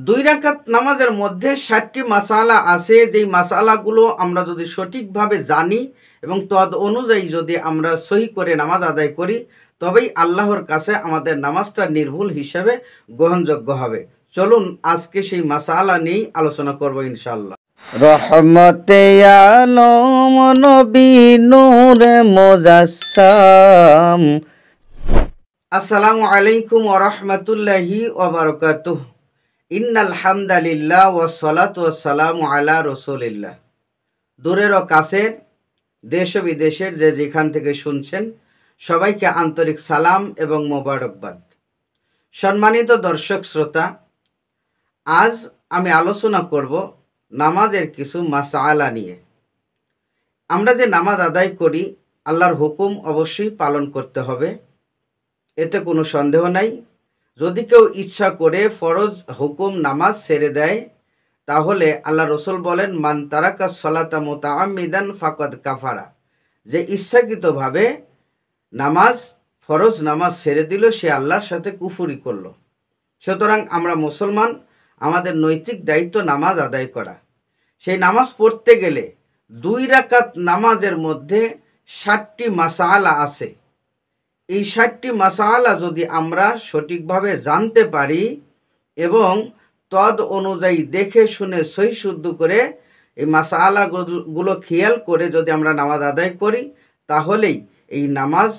দুই রাকাত নামাজের মধ্যে ৬০টি মাসালা আছে, যেই মাসালাগুলো আমরা যদি সঠিকভাবে জানি এবং তদ অনুযায়ী যদি আমরা সহি করে নামাজ আদায় করি, তবেই আল্লাহর কাছে আমাদের নামাজটা নির্ভুল হিসেবে গ্রহণযোগ্য হবে। চলুন আজকে সেই মাসালা নিয়েই আলোচনা করব ইনশাআল্লাহ। রহমতে আলম নবী নূরে মুজাসসাম। আসসালামু আলাইকুম ওয়া রাহমাতুল্লাহি ওয়া বারাকাতুহু। ইন্নাল হামদালিল্লাহ ওয়াসসালাতু ওয়াসসালামু আলা রাসূলিল্লাহ। দূরের ও কাছের, দেশ ও বিদেশের যে যেখান থেকে শুনছেন, সবাইকে আন্তরিক সালাম এবং মোবারকবাদ। সম্মানিত দর্শক শ্রোতা, আজ আমি আলোচনা করব নামাজের কিছু মাসআলা নিয়ে। আমরা যে নামাজ আদায় করি, আল্লাহর হুকুম অবশ্যই পালন করতে হবে, এতে কোনো সন্দেহ নাই। যদি কেউ ইচ্ছা করে ফরজ হুকুম নামাজ ছেড়ে দেয়, তাহলে আল্লাহ রসুল বলেন, মান তারাকা সলাতা মুতাআম্মিদান ফাকাদ কাফারা, যে ইচ্ছাকৃতভাবে নামাজ ফরজ নামাজ ছেড়ে দিল, সে আল্লাহর সাথে কুফরি করল। সুতরাং আমরা মুসলমান, আমাদের নৈতিক দায়িত্ব নামাজ আদায় করা। সেই নামাজ পড়তে গেলে 2 রাকাত নামাজের মধ্যে 60টি মাসআলা আছে। এই 60টি মাসআলা যদি আমরা সঠিকভাবে জানতে পারি এবং তদ অনুযায়ী দেখে শুনে সহি শুদ্ধ করে এই মাসআলাগুলো খেয়াল করে যদি আমরা নামাজ আদায় করি, তাহলেই এই নামাজ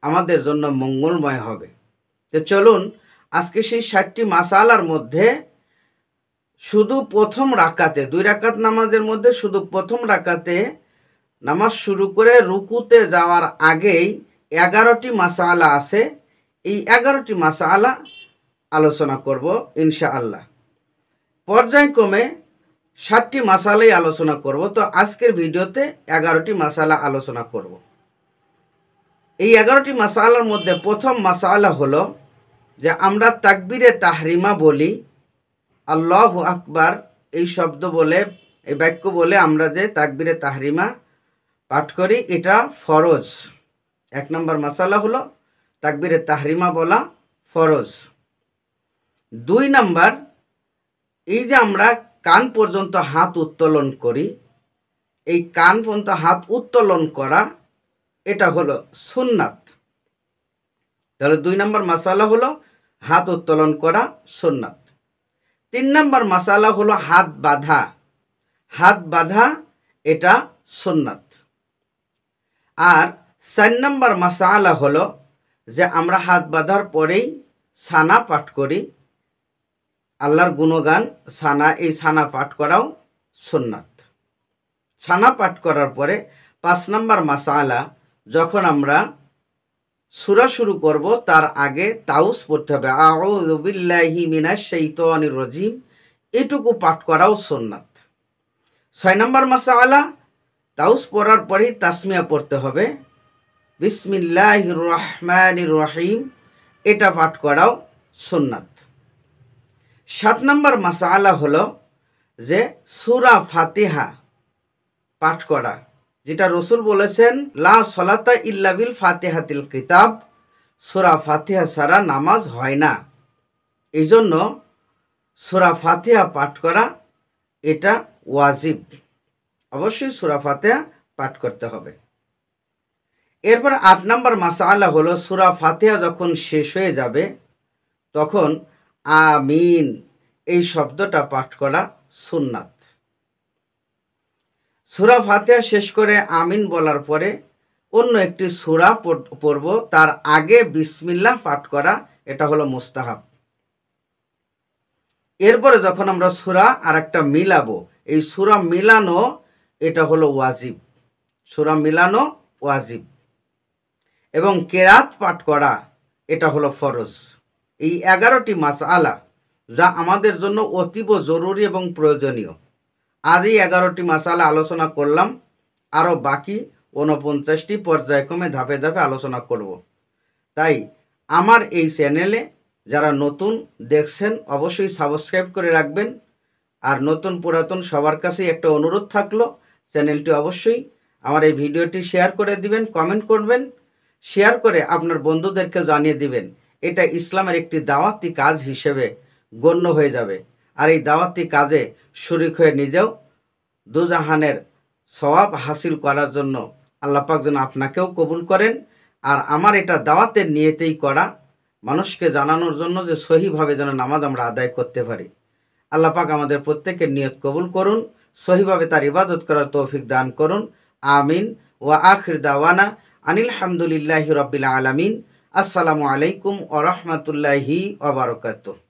আমাদের জন্য মঙ্গলময় হবে। তো চলুন আজকে সেই 60টি মাসআলার মধ্যে শুধু প্রথম রাকাতে, 2 রাকাত নামাজের মধ্যে শুধু প্রথম রাকাতে নামাজ শুরু করে রুকুতে যাওয়ার আগেই 11টি মাসআলা আছে। এই 11টি মাসআলা আলোচনা করব ইনশাআল্লাহ। পর্যায়ক্রমে 60টি মাসআলাই আলোচনা করব। তো আজকের ভিডিওতে 11টি মাসআলা আলোচনা করব। এই 11টি মাসআলার মধ্যে প্রথম মাসআলা হলো যে আমরা তাকবীরে তাহরিমা বলি, আল্লাহু আকবার এই শব্দ বলে, এই বাক্য বলে আমরা যে তাকবীরে তাহরিমা পাঠ করি, এটা ফরজ। 1 নম্বর মাসালা হলো তাকবীরে তাহরিমা বলা ফরজ। 2 নম্বর, এই যে আমরা কান পর্যন্ত হাত উত্তোলন করি, এই কান পর্যন্ত হাত উত্তোলন করা এটা হলো সুন্নাত। তাহলে 2 নম্বর মাসালা হলো হাত উত্তোলন করা সুন্নাত। 3 নম্বর মাসালা হলো হাত বাঁধা। হাত বাঁধা এটা সুন্নাত। আর 4 নম্বর মাসআলা হলো যে আমরা হাত বাঁধার পরেই সানা পাঠ করি, আল্লাহর গুণগান সানা, এই সানা পাঠ করাও সুন্নাত। সানা পাঠ করার পরে 5 নম্বর মাসআলা, যখন আমরা সূরা শুরু করব তার আগে তাউস পড়তে হবে, আউযু বিল্লাহি মিনাশ শাইতানির রাজিম, এটুকু পাঠ করাও সুন্নাত। 6 নম্বর মাসআলা, তাউস পড়ার পরেই তাসমিয়া পড়তে হবে, বিসমিল্লাহির রহমানির রহিম, এটা পাঠ করাও সুন্নাত। 7 নম্বর মাসআলা হলো যে সূরা ফাতিহা পাঠ করা, যেটা রসুল বলেছেন, লা সলাতা ইল্লা বিল ফাতিহাতিল কিতাব, সূরা ফাতিহা ছাড়া নামাজ হয় না। এই জন্য সূরা ফাতিহা পাঠ করা এটা ওয়াজিব, অবশ্যই সূরা ফাতিহা পাঠ করতে হবে। এরপর 8 নম্বর মাসআলা হলো সূরা ফাতিহা যখন শেষ হয়ে যাবে, তখন আমিন এই শব্দটা পাঠ করা সুন্নাত। সূরা ফাতিহা শেষ করে আমিন বলার পরে অন্য একটি সূরা পড়ব, তার আগে বিসমিল্লাহ পাঠ করা এটা হলো মুস্তাহাব। এরপরে যখন আমরা সূরা আর একটা মিলাবো, এই সূরা মিলানো এটা হলো ওয়াজিব, সূরা মিলানো ওয়াজিব। এবং কেরাত পাঠ করা এটা হলো ফরজ। এই 11টি মাসআলা যা আমাদের জন্য অতীব জরুরি এবং প্রয়োজনীয়। আজ এই 11টি মাসআলা আলোচনা করলাম, আরও বাকি 49টি পর্যায়ক্রমে ধাপে ধাপে আলোচনা করব। তাই আমার এই চ্যানেলে যারা নতুন দেখছেন অবশ্যই সাবস্ক্রাইব করে রাখবেন। আর নতুন পুরাতন সবার কাছেই একটা অনুরোধ থাকলো, চ্যানেলটি অবশ্যই আমার এই ভিডিওটি শেয়ার করে দিবেন, কমেন্ট করবেন, শেয়ার করে আপনার বন্ধুদেরকে জানিয়ে দিবেন। এটা ইসলামের একটি দাওয়াতি কাজ হিসেবে গণ্য হয়ে যাবে। আর এই দাওয়াতি কাজে শরীক হয়ে নিজেও দুজাহানের সওয়াব হাসিল করার জন্য আল্লাহ পাক যেন আপনাকেও কবুল করেন। আর আমার এটা দাওয়াতের নিয়তেই করা, মানুষকে জানানোর জন্য যে সহিভাবে যেন নামাজ আমরা আদায় করতে পারি। আল্লাহ পাক আমাদের প্রত্যেকের নিয়ত কবুল করুন, সহিভাবে তার ইবাদত করার তৌফিক দান করুন। আমিন। ওয়া আখির দাওয়ানা আনিল হামদুলিল্লাহি রাব্বিল আলামিন। আসসালামু আলাইকুম ওয়া রাহমাতুল্লাহি ওয়া বারাকাতুহু।